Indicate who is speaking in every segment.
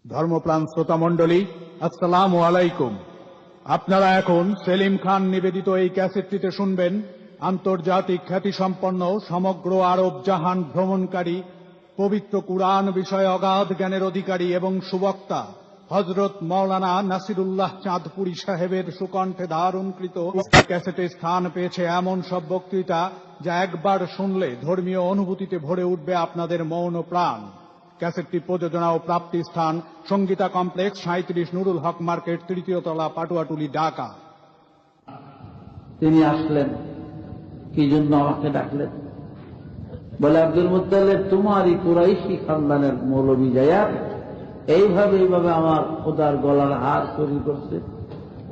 Speaker 1: ধর্মপ্রাণ শ্রোতা মণ্ডলী, আসসালামু আলাইকুম। আপনারা এখন সেলিম খান নিবেদিত এই ক্যাসেটটিতে শুনবেন আন্তর্জাতিক খ্যাতিসম্পন্ন সমগ্র আরব জাহান ভ্রমণকারী, পবিত্র কুরআন বিষয়ে অগাধ জ্ঞানের অধিকারী এবং সুবক্তা হযরত মাওলানা নাসিরুল্লাহ চাঁদপুরী সাহেবের সুকণ্ঠে ধারণকৃত ক্যাসেটে স্থান পেয়েছে এমন সব বক্তৃতা যা একবার শুনলে ধর্মীয় অনুভূতিতে ভরে উঠবে আপনাদের মৌন প্রাণ। ক্যাসেটটি প্রযোজনা ও প্রাপ্তি স্থান সঙ্গীতা কমপ্লেক্স, 37 নুরুল হক মার্কেট, 3য় তলা, পাটুয়াটুলি, ঢাকা।
Speaker 2: তিনি আসলেন, কি জন্য আমাকে ডাকলেন? বলে, আব্দুল মুত্তালিব তোমারই কুরাইশি খানদানের মৌলবী যায়া এইভাবে আমার খোদার গলার হার চুরি করছে,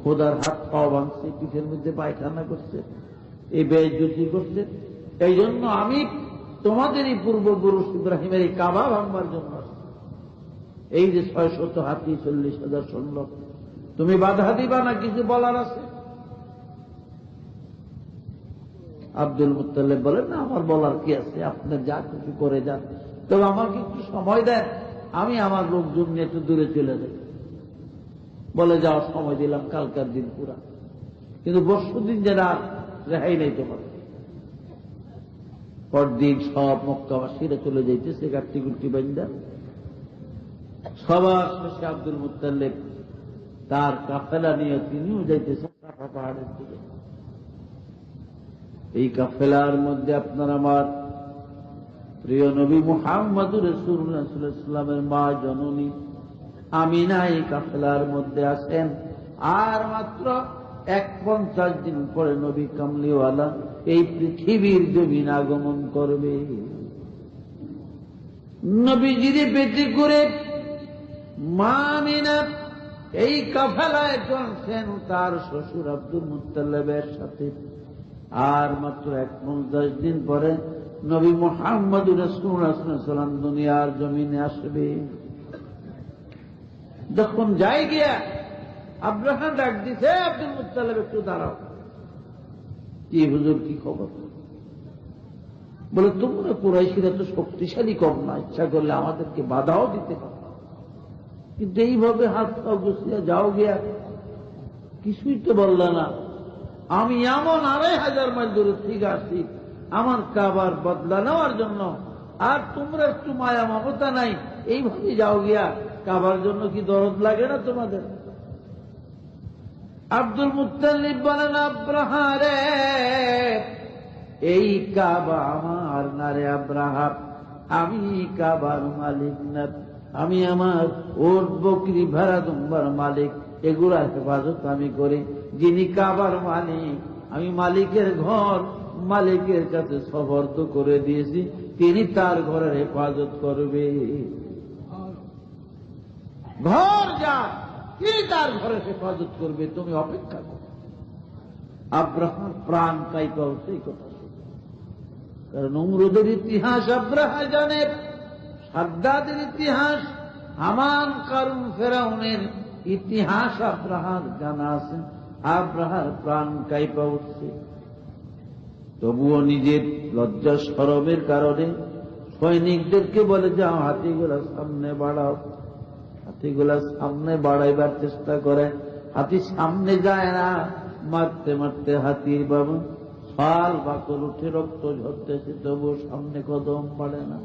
Speaker 2: খোদার হাত পাওয়া ভাঙছে, পিঠের মধ্যে পায়খানা করছে, এই বেইজ্জতি করছে। এই জন্য আমি তোমাদেরই পূর্বপুরুষ ইব্রাহিমের এই কাবা ভাঙবার জন্য এই যে 600 হাতি, 40,000 সৈন্য, তুমি বাধা দিবা না? কিছু বলার আছে? আব্দুল মুত্তালিব বলেন, না, আমার বলার কি আছে, আপনি যা কিছু করে যান, তবে আমাকে একটু সময় দেন, আমি আমার লোকজন নিয়ে একটু দূরে চলে যাই। বলে, যাওয়ার সময় দিলাম, কালকার দিন পুরা, কিন্তু পরশুদিন যেটা রেহাই নেই তোমার। পরদিন সব মক্কাবাসীরা চলে যাইতেছে গাট্টি গুট্টি বান্দা। সবার শেষে আব্দুল মুত্তালিব তার কাফেলা নিয়ে তিনিও যাইতেছেন সাফা পাহাড়ের দিকে। এই কাফেলার মধ্যে আপনার আমার প্রিয় নবী মুহাম্মদুর রাসূলুল্লাহ সাল্লাল্লাহু আলাইহি ওয়াসাল্লামের মা জননী আমিনা এই কাফেলার মধ্যে আছেন। আর মাত্র 51 দিন পরে নবী কামলিওয়ালা এই পৃথিবীর জমিন আগমন করবে। নবীজির পেটে করে মা আমিনা এই কাফেলায় চলছেন তার শ্বশুর আব্দুল মুত্তালিবের সাথে। আর মাত্র 51 দিন পরে নবী মুহাম্মদুর রাসূলুল্লাহ সাল্লাল্লাহু আলাইহি ওয়াসাল্লাম দুনিয়ার জমিনে আসবে। যখন যাই গিয়া আব্রাহা ডাক দিছে, আব্দুল মুত্তালিব একটু দাঁড়াও। কি হুজুর, কি খবর? বলে, তোমরা কুরাইশিরা তো শক্তিশালী কম না, ইচ্ছা করলে আমাদেরকে বাধাও দিতে পারো, কিন্তু এইভাবে হাত পা গুছিয়ে যাও গিয়া, কিছুই তো বললা না। আমি এমন 2,500 মাইল দূরে ঠিক আসছি আমার কাবার বদলা নেওয়ার জন্য, আর তোমরা একটু মায়া মমতা নাই, এইভাবে যাও গিয়া, কাবার জন্য কি দরদ লাগে না তোমাদের? আব্দুল মুত্তালিব বলেন, আব্রাহা রে, এই কাবা আমার না রে আব্রাহা, আমি কাবার মালিক না, আমি আমার ওট বকরি ভেড়া দুম্বার মালিক, এগুলার হেফাজত আমি করি। যিনি কাবার মালিক, আমি মালিকের ঘর মালিকের কাছে সুপর্দ করে দিয়েছি, তিনি তার ঘরের হেফাজত করবে। ঘর যা, তিনি তার ঘরের হেফাজত করবে, তুমি অপেক্ষা করো। আব্রাহার প্রাণ কাইপা সেই কথা শুনে, কারণ নমরুদের ইতিহাস আব্রাহা জানে, সাদ্দাদের ইতিহাস, হামান, কারুন, ফেরাউনের ইতিহাস আব্রাহার জানা আছে। আব্রাহার প্রাণ কাইপা উঠছে, তবুও নিজের লজ্জা শরমের কারণে সৈনিকদেরকে বলে, যাও হাতিগুলা সামনে বাড়াও। হাতিগুলা সামনে বাড়াইবার চেষ্টা করে, হাতি সামনে যায় না, মারতে মারতে হাতির বাবু ফাল বাকল উঠে রক্ত ঝরতেছে, তবুও সামনে কদম বাড়ে না।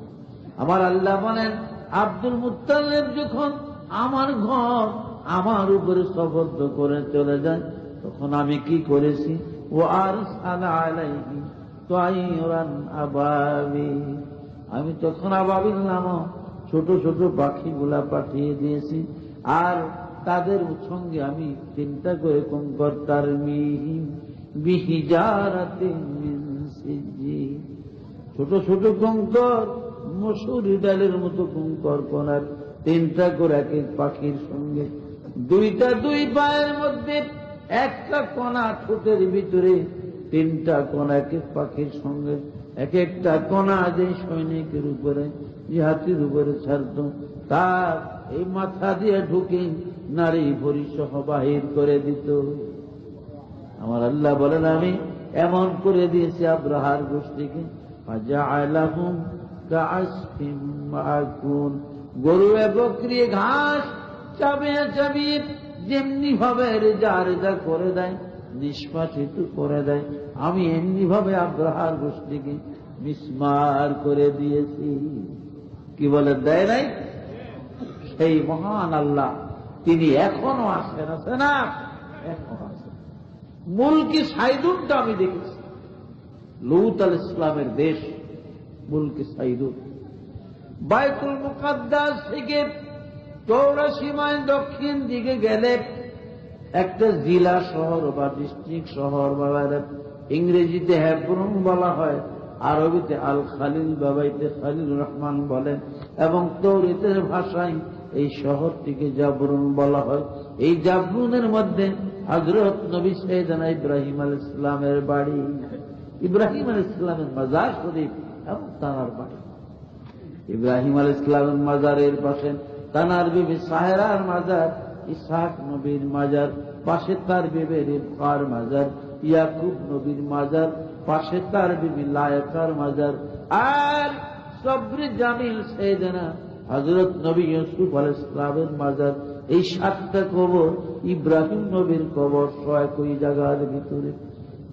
Speaker 2: আমার আল্লাহ বলেন, আব্দুল মুত্তালিব যখন আমার ঘর আমার উপরে সুপর্দ করে চলে যায়, তখন আমি কি করেছি? ও আরসালা আলাইহি তায়রান আবাবিল, আমি তখন আবাবিল নামক ছোট ছোট পাখিগুলা পাঠিয়ে দিয়েছি, আর তাদের সঙ্গে আমি 3টা করে কঙ্কর, তারমিহিম বিহিজারাতিন মিন সিজ্জিল, ছোট ছোট কঙ্কর, মসুরি ডালের মতো কঙ্কর কোনার 3টা করে এক এক পাখির সঙ্গে, 2টা 2 পায়ের মধ্যে, 1টা কোনা ঠোঁটের ভিতরে, 3টা কোনা এক এক পাখির সঙ্গে, এক একটা কোনা যে সৈনিকের উপরে, যে হাতির উপরে ছাড়ত, তার এই মাথা দিয়ে ঢুকে নারী ভরি সহ বাহির করে দিত। আমার আল্লাহ বলেন, আমি এমন করে দিয়েছি আব্রাহার গোষ্ঠীকে, ফাজআলাহুম কাআসফিন মাকুল, গরু বকরি ঘাস চাবিয়ে চাবিয়ে যেমনি ভাবে রেজা রেজা করে দেয়, নিষ্পাসিত করে দেয়, আমি এমনি ভাবে আব্রাহার গোষ্ঠীকে মিসমার করে দিয়েছি। কি বলে, দেয় নাই? সেই মহান আল্লাহ তিনি এখনো আসেন, আছে না? এখনো আসেন। মুলকি সাইদুনটা আমি দেখেছি, লূত আলাইহিস সালামের দেশ মুলকি সাইদুন। বাইতুল মুকাদ্দাস থেকে 84 মাইল দক্ষিণ দিকে গেলে একটা জেলা শহর বা ডিস্ট্রিক্ট শহর বা ইংরেজিতে হেব্রন বলা হয়, আরবিতে আল খালিল বাবাইতে খালিল রহমান বলেন, এবং তৌরাতের ভাষায় এই শহরটিকে জাবরুন বলা হয়। এই জাবরুনের মধ্যে হযরত নবী সাইয়েদনা ইব্রাহিম আলাইহিস সালামের বাড়ি, ইব্রাহিম আলাইহিস সালামের মাজার শরীফ এবং তার বাড়ি। ইব্রাহিম আলাইহিস সালামের মাজারের পাশে তানার বিবি সাহেরার মাজার, ইসহাক নবীর মাজার, পাশে তার বিবি রিবকার মাজার, ইয়াকুব নবীর মাজার, পাশে তার বিবি লায়কার মাজার, আর সবরি জামিল সাইয়েদনা হযরত নবী ইউসুফ আলাইহিস সালামের মাজার। এই 7টা কবর ইব্রাহিম নবীর কবর একই জায়গার ভিতরে।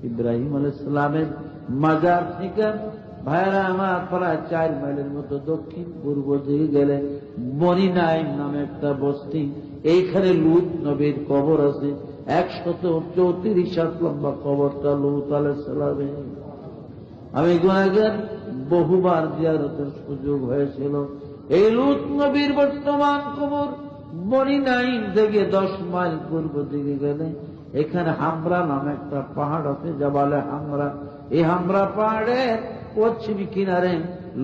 Speaker 2: ইব্রাহিম আলাইহিস সালামের মাজার থেকে ভাইরা আমার প্রায় 4 মাইলের মতো দক্ষিণ পূর্ব দিকে গেলে মনিনাইম নামে একটা বস্তি, এইখানে লূত নবীর কবর আছে। 134 হাত লম্বা কবরটা লূত আলাইহিস সালামের। আমি গুনাহগার, বহুবার জিয়ারতের সুযোগ হয়েছিল। এই লূত নবীর বর্তমান কবর মনিনাইম থেকে 10 মাইল পূর্ব দিকে গেলে এখানে হামরা নামে একটা পাহাড় আছে, জাবালে হামরা। এই হামরা পাহাড়ের পশ্চিমী কিনারে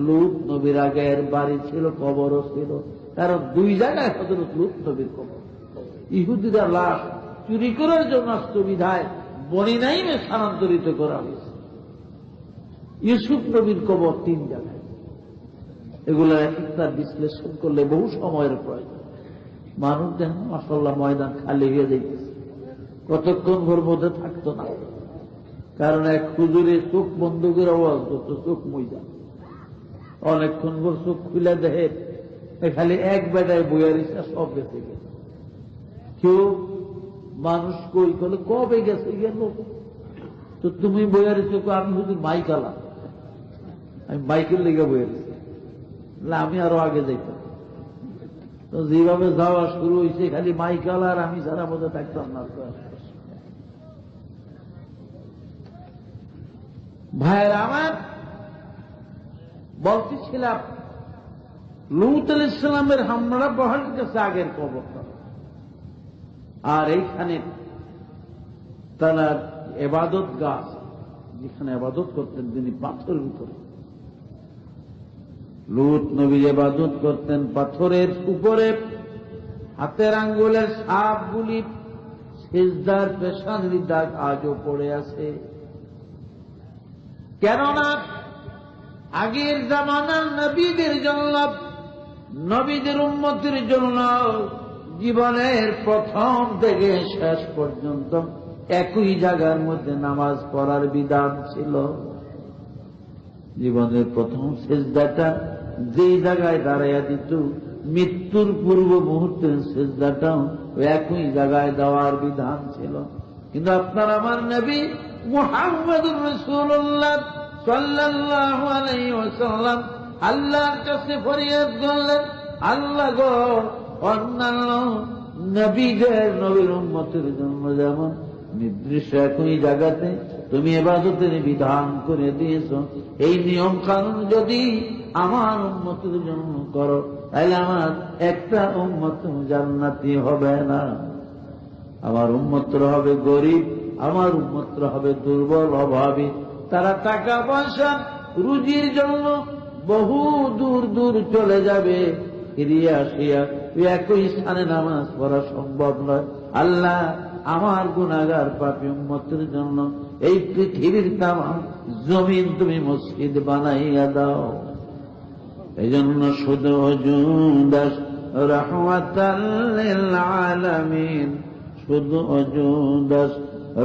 Speaker 2: লূত নবীর আগের বাড়ি ছিল, কবরও ছিল। কারণ 2 জায়গায় হযরত লূত নবীর কবর। ইহুদিরা লাশ চুরি করার জন্য সুবিধায় মনিনাইমে স্থানান্তরিত করা হয়েছে। ইউসুফ নবীর কবর 3 জায়গায়। এগুলো একটা বিশ্লেষণ করলে বহু সময়ের প্রয়োজন। মানুষ দেখেন মাশাআল্লাহ ময়দান খালি হয়ে যাইতেছে, কতক্ষণ ঘর মধ্যে থাকতো না। কারণ এক হুজুরে চোখ বন্ধ করে আওয়াজ করতো, চোখ ময়দান। অনেকক্ষণ ঘর চোখ খুলে দেখে খালি এক বেটায় বইয়ার ইচ্ছা, সব গেছে গেছে। কেউ মানুষ কই বলে কবে গেছে গেল, তো তুমি বইয়ার চোখ, আমি হুজুর মাইক আলা, আমি মাইকের লেগে বইয়াছি, আমি আরো আগে যাইতাম। তো যেভাবে যাওয়া শুরু হয়েছে খালি মাইক আলা আর আমি সারা মধ্যে থাকতাম না। ভাইয়ের আমার বলতেছিলাম, লূত আলাইহিস সালামের হামরা পাহাড়ের কাছে আগের কবরটা, আর এইখানে তারা ইবাদত গাছ, যেখানে ইবাদত করতেন তিনি পাথরের উপরে। লূত নবী ইবাদত করতেন পাথরের উপরে। হাতের আঙ্গুলের সাপগুলি সিজদার পেশানির দাগ আজও পড়ে আছে। কেননা আগের জামানার নবীদের জন্য, নবীদের উম্মতের জন্য জীবনের প্রথম থেকে শেষ পর্যন্ত একই জায়গার মধ্যে নামাজ পড়ার বিধান ছিল। জীবনের প্রথম সিজদাটা যেই জায়গায় দাঁড়াইয়া দিত, মৃত্যুর পূর্ব মুহূর্তের সিজদাটাও একই জায়গায় দেওয়ার বিধান ছিল। কিন্তু আপনার আমার নবী মুহাম্মদুর রাসূলুল্লাহ সাল্লাল্লাহু আলাইহি ওয়াসাল্লাম আল্লাহর কাছে ফরিয়াদ করলেন, আল্লাহ গো, অন্যান্য নবীদের নবীর উম্মতের জন্য যেমন নির্দিষ্ট একই জায়গাতে তুমি ইবাদতের বিধান করে দিয়েছ, এই নিয়ম কানুন যদি আমার উম্মতের জন্য করো, তাহলে আমার একটা উম্মত জান্নাতি হবে না। আমার উম্মতরা হবে গরিব, আমার উম্মতরা হবে দুর্বল, অভাবী। তারা টাকা পয়সা রুজির জন্য বহু দূর দূর চলে যাবে, ফিরিয়ে আসিয়া একই স্থানে নামাজ পড়া সম্ভব নয়। আল্লাহ আমার গুনাহগার পাপী উম্মতের জন্য এই পৃথিবীর তামাম জমিন তুমি মসজিদ বানাইয়া দাও। এই জন্য শুধু ওজুদাস রাহমাতাল লিল আলামিন, শুধু ওজুদাস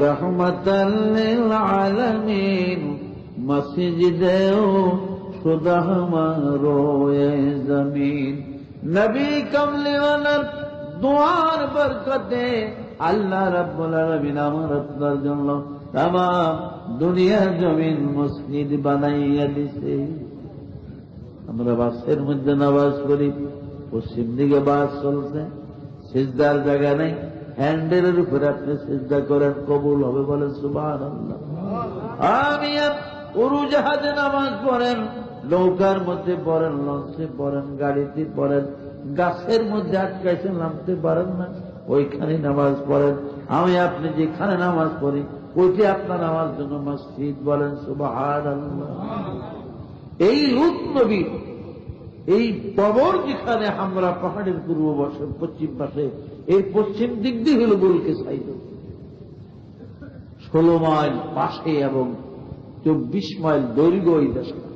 Speaker 2: রাহমাতাল লিল আলামিন, মসজিদেও শুধু আমারো এ জমিন। নবী কামলিওয়ালার দোয়ার বরকতে আল্লাহ রাব্বুল আলামিন আমার আপনার জন্য তামাম দুনিয়ার জমিন মসজিদ বানাইয়া দিছে। আমরা বাসের মধ্যে নামাজ পড়ি, পশ্চিম দিকে বাস চলছে, সিজদার জায়গা নেই, হ্যান্ডেলের উপরে আপনি সিজদা করেন, কবুল হবে বলেন সুবহানাল্লাহ। আমি উড়োজাহাজে নামাজ পড়েন, নৌকার মধ্যে পড়েন, লঞ্চে পড়েন, গাড়িতে পড়েন, গাছের মধ্যে আটকাইছেন, নামতে পারেন না, ওইখানে নামাজ পড়েন। আমি আপনি যেখানে নামাজ পড়ি ওইটি আপনার আমার জন্য মসজিদ বলেন সুবহানাল্লাহ। এই লূত নবী এই কবর যেখানে হামরা পাহাড়ের পূর্ব পাশে পশ্চিম পাশে, এর পশ্চিম দিক দিয়ে হল বুলকে সাইড, 16 মাইল পাশে এবং 24 মাইল দৈর্ঘ্য এই দেশটা।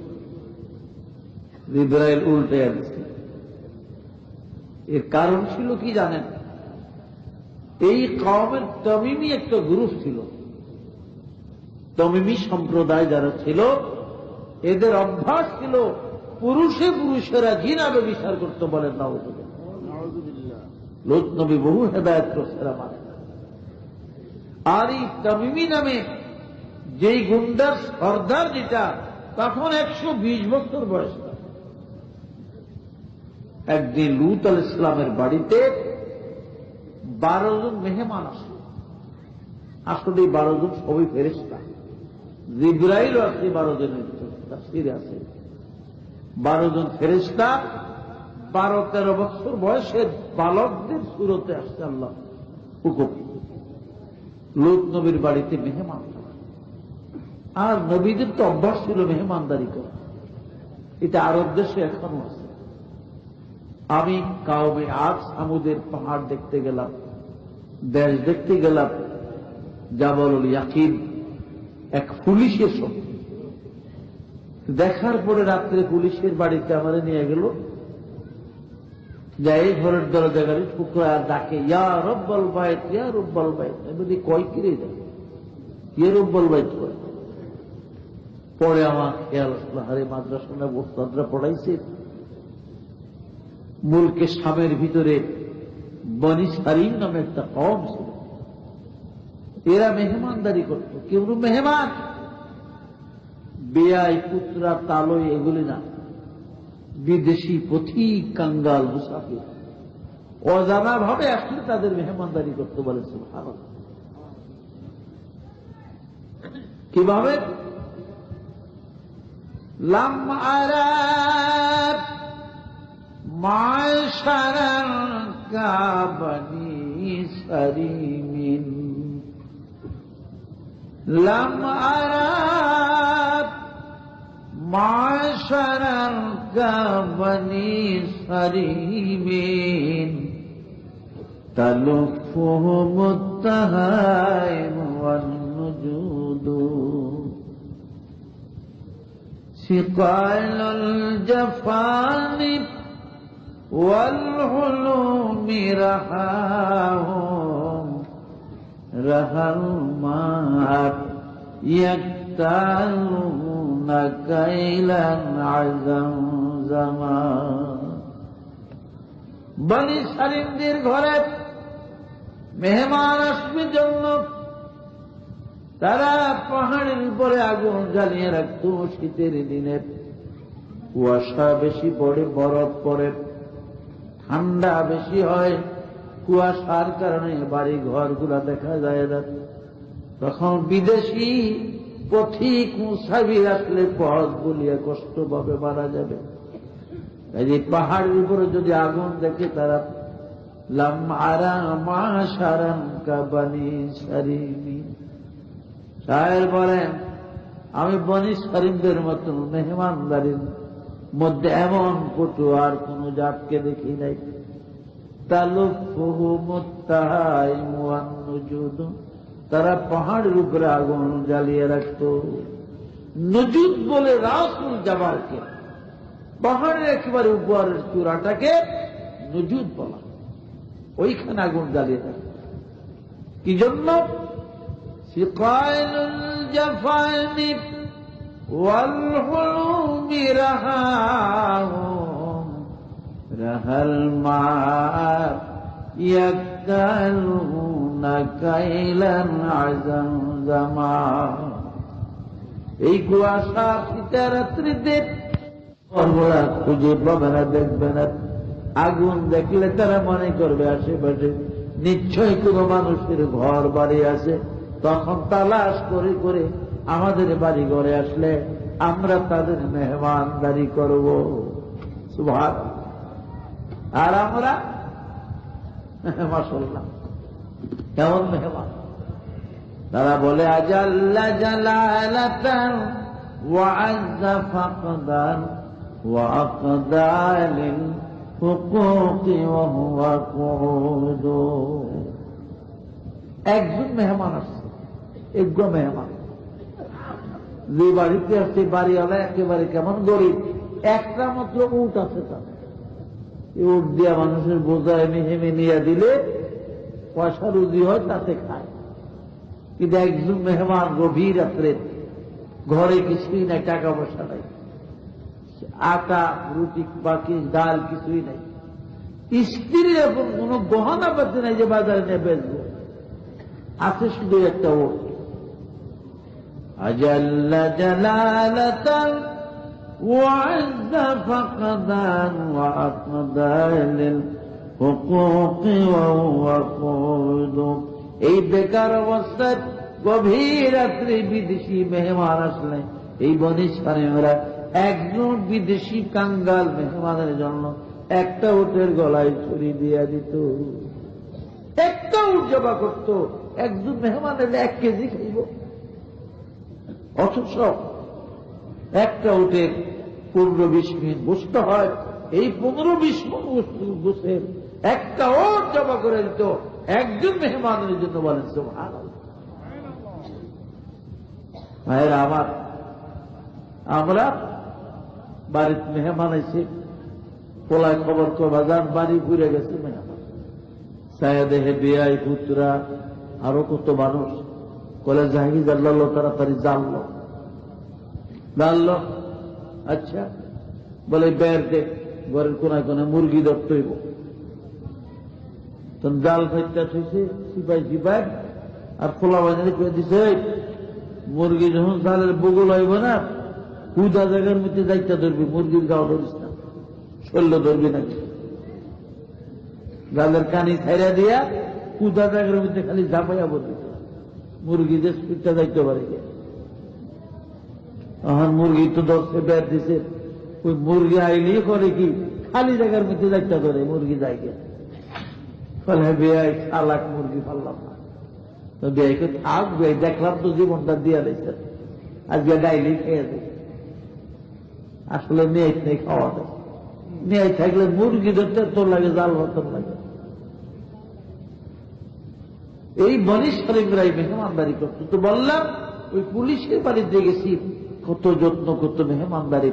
Speaker 2: ইসরায়েল উল্টে আসছে। এর কারণ ছিল কি জানেন? এই কওমের তমিমি একটা গ্রুপ ছিল, তমিমি সম্প্রদায় যারা ছিল, এদের অভ্যাস ছিল পুরুষেরা জিনাবে বিচার করতে বলেন নাউযুবিল্লাহ। লূত নবী বহু হেদায়েত করছে মানে। আর এই তমিমি নামে যেই গুন্ডার সর্দার, যেটা তখন 120 বছর বয়স, একদিন লূত আলাইহিস সালামের বাড়িতে 12 জন মেহমান আসে। আসলে 12 জন সবই ফেরেশতা, জিবরাইল আছে 12 জনের তাফসীরে আছে 12 জন ফেরেশতা, 12-13 বছর বয়সের বালকদের সুরতে আসছে আল্লাহ হুকুম। লূত নবীর বাড়িতে মেহমান, আর নবীদের তো অভ্যাস ছিল মেহমানদারি করা, এটা আরব দেশে এখনো আছে। আমি কাউমে আদ সামুদের পাহাড় দেখতে গেলাম, দেশ দেখতে গেলাম, জাবালুল ইয়াকিন, এক পুলিশের সঙ্গে দেখার পরে রাত্রে পুলিশের বাড়িতে আমাদের নিয়ে গেল, যাই ঘরের দরজা গাড়ি ঠুকরা আর ডাকে, ইয়া রব্বাল বাইত, ইয়া রব্বাল বাইত। এমনি কয় কিরে যায়, ইয়া রব্বাল বাইত করে। পরে আমার খেয়াল আসলো, হারে মাদ্রাসা ওস্তাদরা পড়াইছে, মুলকে শামের ভিতরে বনি সারিম নামে একটা কওম ছিল, এরা মেহমানদারি করত। কেউ মেহমান বেয়াই, পুত্রা, তালই এগুলি না, বিদেশি পথিক, কাঙ্গাল, মুসাফির অজানা ভাবে আসলে তাদের মেহমানদারি করতে বলে সুবহানাল্লাহ। কিভাবে? লাম আরাত মাশারাল কাবানি সারিমিন, লাম আরাত মাশারাল কাবানি সারিমিন, তালুফুহুমুত তাহাইম ওয়ান নুজুদু, সিকালুল জাফানি ওয়াল হুলুমি রাহাহুম, রাহাল মাত ইয়াক্তালুনা কাইলান আযম জামা। বনি সালিমদের ঘরে মেহমান আসবে জন্য তারা পাহাড়ের উপরে আগুন জ্বালিয়ে রাখত। শীতের দিনে কুয়াশা বেশি পড়ে, বরফ পড়ে, ঠান্ডা বেশি হয়, কুয়াশার কারণে বাড়ি ঘরগুলা দেখা যায় না। তখন বিদেশি পথিক মুসাফির আসলে পথ বলিয়া কষ্ট পাবে, মারা যাবে। এই পাহাড়ের উপরে যদি আগুন দেখে তারা লাম আরা মাশারান কাবানি সারিমি, শায়ের বলেন আমি বনি সারিমদের মতন মেহমানদারির মধ্যে এমন কটু আর কোন জাতকে দেখি নাই। তালুফুহুমুত তাহাইম ওয়ান নুজুদ, তারা পাহাড়ের উপরে আগুন জ্বালিয়ে রাখত। নুজুদ বলে রাসুল জাবালকে, পাহাড়ের একেবারে উপরের চূড়াটাকে নুজুদ বলা, ওইখানে আগুন জ্বালিয়ে রাখত। কি জন্য? সিকালুল জাফানি ওয়াল হুলুমি রাহাহুম, رهل ما يكتلون كيلا عزمزما এই কুয়াশা শীতের রাত্রিতে ওরা খুঁজে পাবে না, দেখবে না। আগুন দেখলে তারা মনে করবে আশেপাশে নিশ্চয়ই কোনো মানুষের ঘর বাড়ি আছে, তখন তালাশ করে করে আমাদের বাড়ি ঘরে আসলে আমরা তাদের মেহমানদারি করব। সুবহানাল্লাহ। আর আমরা মাশাআল্লাহ কেমন মেহমান। তারা বলে আজাল্লা জালালাতান ওয়া আযযা ফাকদান ওয়া আকদালিল হুকুকি ওয়া হুয়া কুউদ। একজন মেহমান আসছে, একজন মেহমান যে বাড়িতে আসছে, বাড়িওয়ালা একেবারে কেমন গরিব, একটা মাত্র উট আছে তার। উট দিয়া মানুষের বোঝায় মেহেমে নিয়ে দিলে পয়সা রুজি হয়, তাতে খায়। কিন্তু একজন মেহমান গভীর রাত্রে, ঘরে কিছুই নাই, টাকা পয়সা নাই, আটা রুটি বাকি ডাল কিছুই নাই, স্ত্রীর এখন কোন গহনা পাচ্ছে নাই যে বাজারে নিয়ে বেচবো, আছে শুধু একটা ওট। আজাল্লা জালালাতান ওয়া আযযা ফাকদান ওয়া আকদালিল হুকুকি ওয়া হুয়া কুউদ। এই বেকার অবস্থায় গভীর রাত্রে বিদেশি মেহমান আসলে এই বনিসানেরা একজন বিদেশি কাঙ্গাল মেহমানের জন্য একটা উটের গলায় ছুরি দিয়া দিত, একটা উট জবা করত। একজন মেহমান এলে 1 কেজি খাইব, অথচ একটা উটের 15-20 মিনিট বসতে হয়। এই 15-20 মিনিট বসে একটা ওট জবা করে দিত একজন মেহমানের জন্য। বলেন সুবহানাল্লাহ। ভাইয়েরা আমার, আমরা বাড়িতে মেহমান এসে পোলায় খবর বাজার বাড়ি ঘুরে গেছে মেহমান, ছায়া দেহে বিয়াই পুত্রা আরো কত মানুষ। বলে জাহিজ আল্লাহ তাড়াতাড়ি জানলো। আচ্ছা বলে বের দেখ, ঘরের কোনায় কোনায় মুরগি ধরতে হইব। তখন জাল ফাইটা থইছে সিপাই সিপাই, আর খোলা বাজারে করে দিছে মুরগি যখন জালের বগল হইব না, হুদা জায়গার মধ্যে যাইতে ধরবি, মুরগির গাও ধরিস না, শৈল্য ধরবি নাকি। জালের কানি ছাইরা দিয়া হুদা জায়গার মধ্যে খালি ঝাঁপাইয়া বলবি, মুরগি যে স্পিডটা যাইতে পারে। এখন মুরগি তো দশে বের দিছে, ওই মুরগি আইলেই করে কি খালি জায়গার মধ্যে যাইতে ধরে, মুরগি যাইগে ফলে বেয়াই 4 লাখ মুরগি ফাললাম না। বেয়াইকে থাক, বেয়াই দেখলাম তো জীবনটা দিয়া দিয়েছে, আজকে ডাইলি খেয়ে দেয়। আসলে মেয়ে নেই খাওয়া দেয়, মেয়ে থাকলে মুরগি ধরতে তোর লাগে, জাল ভর্তন লাগে। এই বনি শরীফরাই মেহমানদারি করতো। তো বললাম ওই পুলিশের বাড়িতে গেছি, কত যত্ন করতো মেহমানদারি।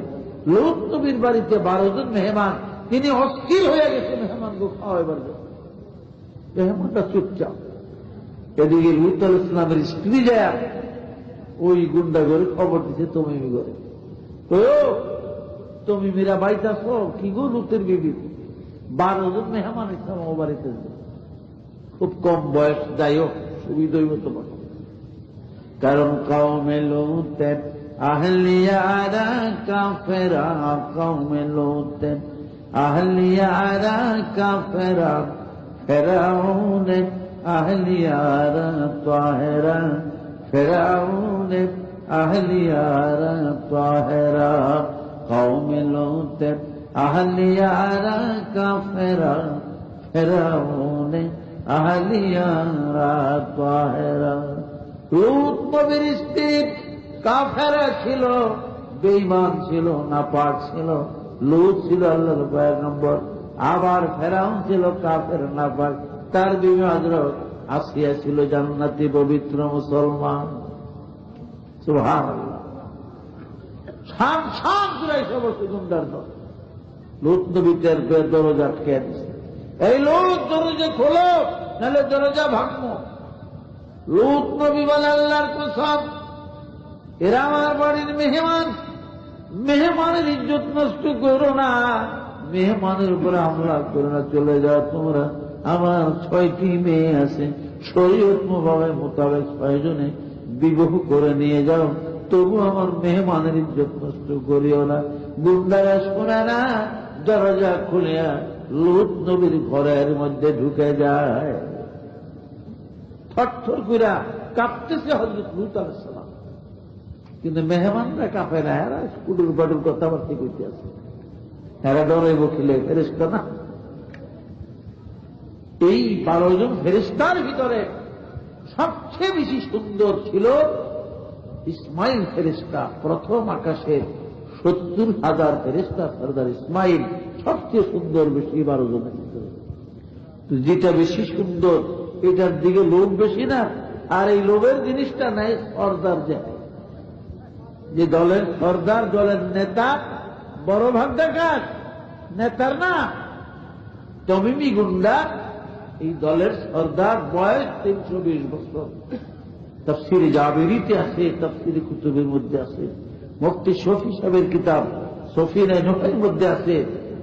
Speaker 2: লূত নবীর বাড়িতে 12 জন মেহমান, তিনি অস্থির হয়ে গেছে মেহমানকে খাওয়াইবার জন্য। মেহমানটা চুপচাপ। এদিকে লূত আলাইহিস সালামের স্ত্রী যায় ওই গুন্ডা ঘরে খবর দিচ্ছে, তুমি ঘরে তুমি মেরা বাইতাছ কি গো লূতের বিবি, 12 জন মেহমান ইসলাম ও বাড়িতে, খুব কম বয়স, যাই হোক সুবিধা হইব তোমার। কারণ কওমে লূতের আহলিয়ারা কাফেরা, কওমে লূতের আহলিয়ারা কাফেরা, ফেরাউনের আহলিয়ারা তাহেরা, ফেরাউনের আহলিয়ারা তাহেরা, কওমে লূতের আহলিয়ারা কাফেরা, ফেরাউনের আহলিয়ারা তাহেরা। লূত নবীর স্ত্রী কাফেরা ছিল, বেঈমান ছিল, নাপাক ছিল। লূত ছিল আল্লাহর পয়গম্বর, আবার ফেরাউন ছিল কাফের নাপাক। তার বিবি হযরত আসিয়া ছিল জান্নাতি পবিত্র মুসলমান। সুবহানাল্লাহ। শাম শাম করে সমস্ত গুন্ডার দল লূত নবী টের পেয়ে দরজা আটকে দিছে। এই লূত দরজা খোলো, নাহলে দরজা ভাঙবো। লূত নবী বলে আল্লাহর কসম, এরা আমার বাড়ির মেহমান, মেহমানের ইজ্জত নষ্ট করো না। মেহমানের উপরে হামলা করে না, চলে যাও তোমরা, আমার 6টি মেয়ে আছে, শরীয়ত মোতাবেক 6 জনে বিবাহ করে নিয়ে যাও, তবু আমার মেহমানের ইজ্জত নষ্ট করিও না। গুন্ডারা শোনে না, দরজা খুলিয়া লূত নবীর ঘরের মধ্যে ঢুকে যায়। থরথর কইরা কাঁপতেছে হযরত লূত আলাইহিস সালাম, কিন্তু মেহমানরা কাঁপে না, এরা কুটুর বাটুর কথাবার্তা কইতে আছে, এরা ডরাইব খেলে ফেরেশতা না। এই 12 জন ফেরেশতার ভিতরে সবচেয়ে বেশি সুন্দর ছিল ইসমাইল ফেরেশতা। প্রথম আকাশের 70,000 ফেরেশতা সরদার ইসমাইল সবচেয়ে সুন্দর, বেশি 12 জনের ভিতরে। যেটা বেশি সুন্দর এটার দিকে লোভ বেশি না, আর এই লোভের জিনিসটা নাই সর্দার, যে দলের সর্দার, দলের নেতা, বড় ভাগ্যাকার নেতার না, তমিমি গুন্ডা এই দলের সর্দার, বয়স 320 বছর। তাফসিরে জাবেরিতে আছে, তাফসিরে কুতুবের মধ্যে আছে, মুফতি শফি সাহেবের কিতাব সফিনে নূহের মধ্যে আছে।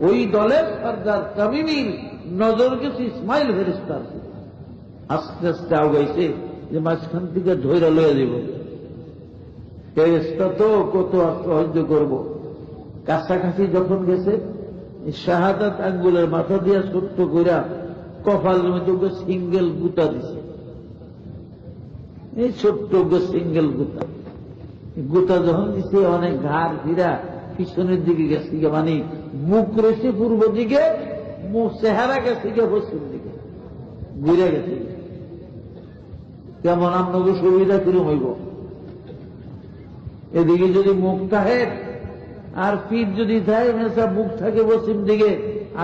Speaker 2: ওই দলের সর্দার তামিমির নজর গেছে ইসমাইল ফেরেশতার। আস্তে আস্তে আগাইছে যে মাঝখান থেকে ধৈর্য লয়ে দিব, ফেরেশতা তো কত সহ্য করব। কাছাকাছি যখন গেছে, শাহাদাত আঙ্গুলের মাথা দিয়া ছোট্ট কইরা কপাল মধ্যে সিঙ্গেল গুতা দিছে, এই ছোট্ট সিঙ্গেল গুতা। গুতা যখন দিছে অনেক ঘাড় ফিরা পিছনের দিকে গেছে, মানে মুখ রয়েছে পূর্ব দিকে, মুখ চেহারা গেছে গিয়ে পশ্চিম দিকে, ঘুরে গেছে। কেমন আপনাকে সুবিধা কিরম হইব? এদিকে যদি মুখ থাকে আর পিঠ যদি থাকে, মুখ থাকে পশ্চিম দিকে,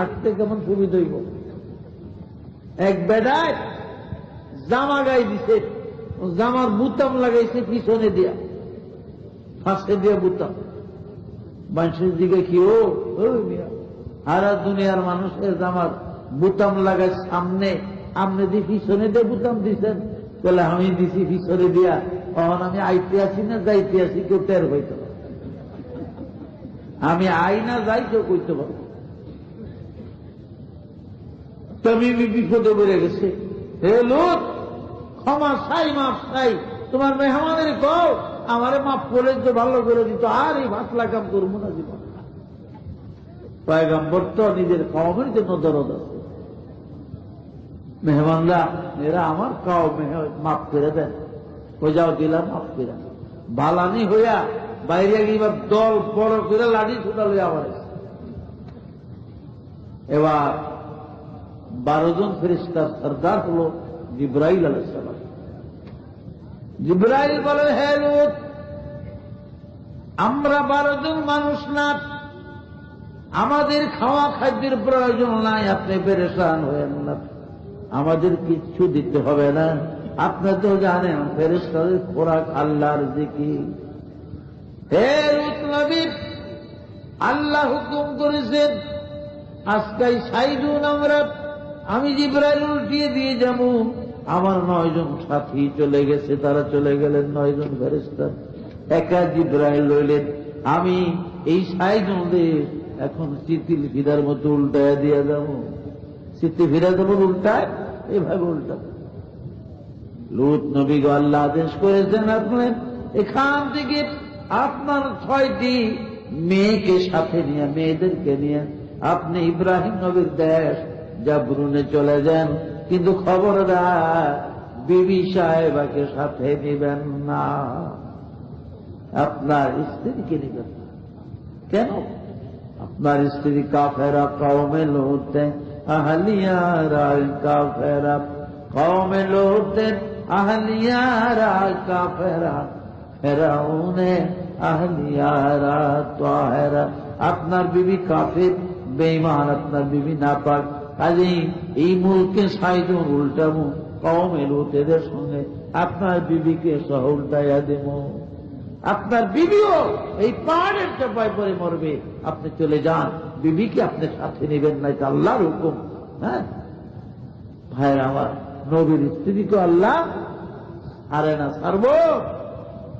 Speaker 2: আসতে কেমন সুবিধা হইব? এক বেড়ায় জামা গায়ে দিছে, জামার বুতাম লাগাইছে পিছনে দিয়া, ফাঁসে দিয়া বুতাম। মানুষের দিকে কি ও সারা দুনিয়ার মানুষের জামার বুতাম লাগায় সামনে, আপনি দিয়ে পিছনে দিয়ে বুতাম দিচ্ছেন, বলে আমি দিছি পিছনে দিয়া, তখন আমি আইতে আসি না যাইতে আসি কেউ টের হইতে পারে, আমি আই না যাই কেউ কইতে পারবো। তমিমি বিপদে বেড়ে গেছে, হে লূত, ক্ষমা চাই, মাফ চাই, তোমার মেহমানের কও আমারে মাফ করে তো ভালো করে দিত, আর এই ভাতলা কাম করবো না জীবন। পয়গম্বর তো নিজের কওমের জন্য দরদ আছে। মেহমানরা এরা আমার কওম, মাফ করে দেন, ও যাও দিলাম মাফ করে। বালানি হইয়া বাইরে গিয়ে দল বড় করে লাঠি ছুটা লইয়া আবার। এবার 12 জন ফেরেশতার সর্দার হল জিবরাইল আলাইহিস সালাম। জিবরাইল বলেন, হে লূত, আমরা 12 জন মানুষ না, আমাদের খাওয়া খাদ্যের প্রয়োজন নাই, আপনি পেরেশান হয়েন না, আমাদের কিচ্ছু দিতে হবে না। আপনি তো জানেন ফেরেশতাদের খোরাক আল্লাহর জিকির। হে লূত নবী, আল্লাহ হুকুম করেছেন আজকে সাইদুন আমরা, আমি জিবরাইল উল্টিয়ে দিয়ে যাব। আমার 9 জন সাথী চলে গেছে, তারা চলে গেলেন 9 জন ফেরেশতা, একা জিবরাইল রইলেন। আমি এই 6 জনদের এখন চিতিল ফিরার মতো উল্টায় দিয়ে যাব। চিতি ফিরা যেমন উল্টায়, এভাবে উল্টা। লূত নবী গো, আল্লাহ আদেশ করেছেন আপনি এখান থেকে আপনার 6টি মেয়েকে সাথে নিয়ে, মেয়েদেরকে নিয়ে আপনি ইব্রাহিম নবীর দেশ জাবরুনে চলে যান, কিন্তু খবরদার বিবি সাহেবাকে সাথে নেবেন না, আপনার স্ত্রীকে নেবেন না। কেন? আপনার স্ত্রী কাফেরা কওমে লূত, আহলিয়ারা কাফেরা কওমে লূত, আহলিয়ারা কাফেরা, ফেরাউনে আহলিয়ারা তাহেরা। আপনার বিবি কাফের বেঈমান, আপনার বিবি নাপাক, কাজেই এই মুলকে 6 জন উল্টাবো, কওমে লূতের সঙ্গে আপনার বিবিকে সহ উল্টাইয়া দেব। আপনার বিবিও এই পাহাড়ের চাপায় পরে মরবে, আপনি চলে যান, বিবিকে আপনি সাথে নেবেন না, এটা আল্লাহর হুকুম। হ্যাঁ ভাইরা আমার, নবীর স্ত্রী তো আল্লাহ আরে না ছাড়বো।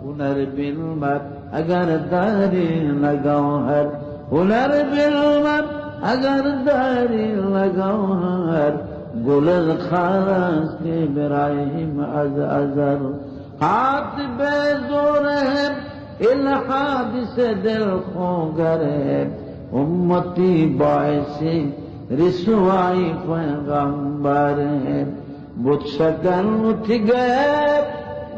Speaker 2: হুনার বিলমাত আগার দারে লাগাও হার, হুনার বিলমাত अगर दाढ़ी लगाओ हर गुलज खारस के इब्राहिम अजर हाथ बेजोर है इल्हाद से दिल खो गए उम्मती बायसे रिसवाई पैगंबर है बुत शकन उठ गए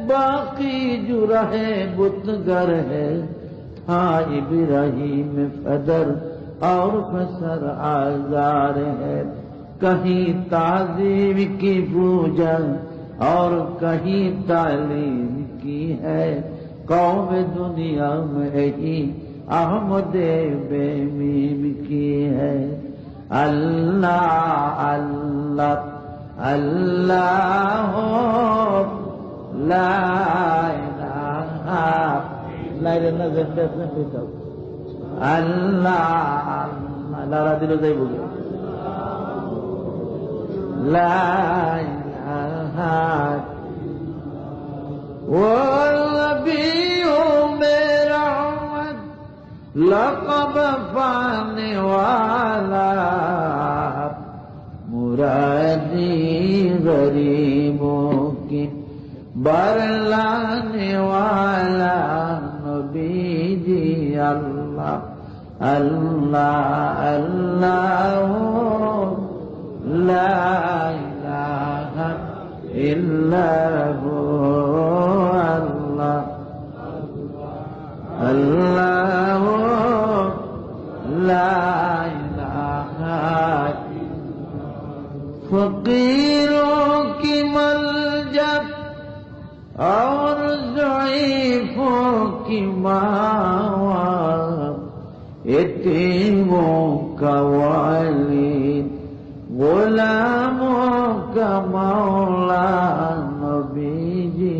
Speaker 2: बाकी जो रहे बुतगर है था इब्राहिम फदर और फसर आजार है कहीं ताजीम की पूजा और कहीं तालीम की है कौम दुनिया में ही अहमद बेमीम की है अल्लाह अल्लाह अल्लाह ला इलाहा ला इलाहा अल्लाह अल्लाह दिलो जाई बोलो ला इलाहा वो नबियों में रहमत लक़ब पाने वाला मुरादी गरीबों की बरलाने वाला नबी जी अल्लाह अल्लाह अल्लाह ला इलाहा इल्ला हु अल्लाह अल्लाह ला इलाहा फकीरों की मलजा और ज़ईफ़ों की मावा यतीमों का वालिद गुलामों का मौला नबी जी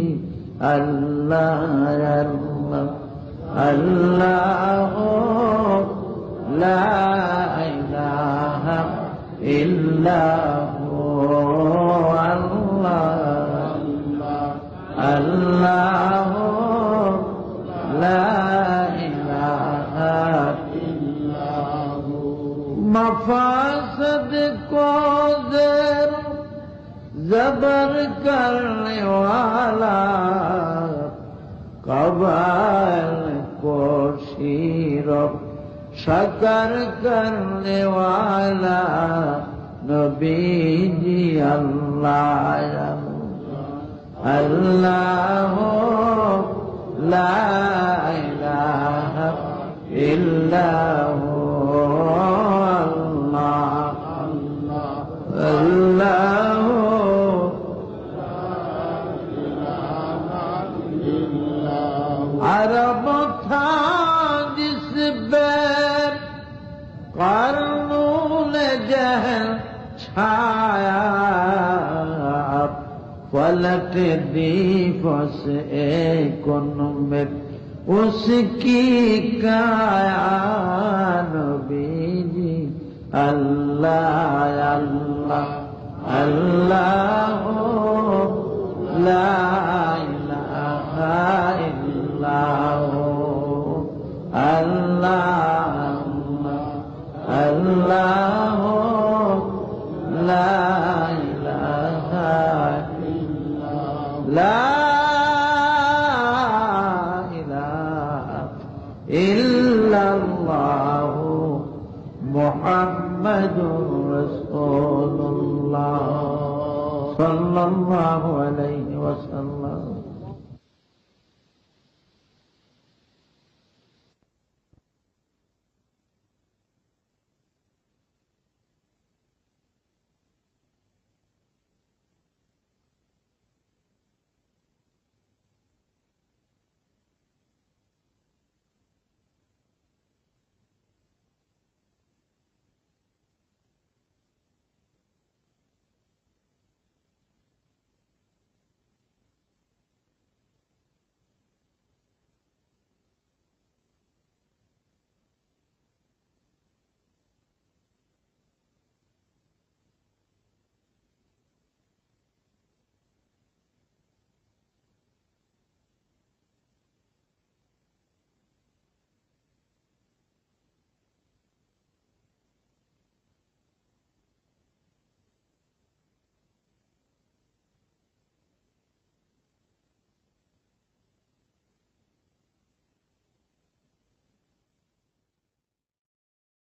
Speaker 2: अल्लाह अल्लाह अल्लाह ला इलाहा इल्ला हु अल्लाह अल्लाह ला इलाहा इल्ला हु मफासद को ज़ेर ज़बर करने वाला कबाल को शीरो शकर करने वाला नबी जी अल्लाह अल्लाह ला इलाहा इल्ला हु अल्लाह अल्लाह अरब था जिस बैर क़र्नून जहल छाया फलक दीपस एक में उसकी काया नबी जी अल्लाह अल्लाह अल्लाह ला इलाहा इल्लाह अल्लाह अल्लाह ला इलाहा ला इलाहा इल्लल्लाह मुहम्मदुर रसूलुल्लाह सल्लल्लाहु अलैहि वसल्लम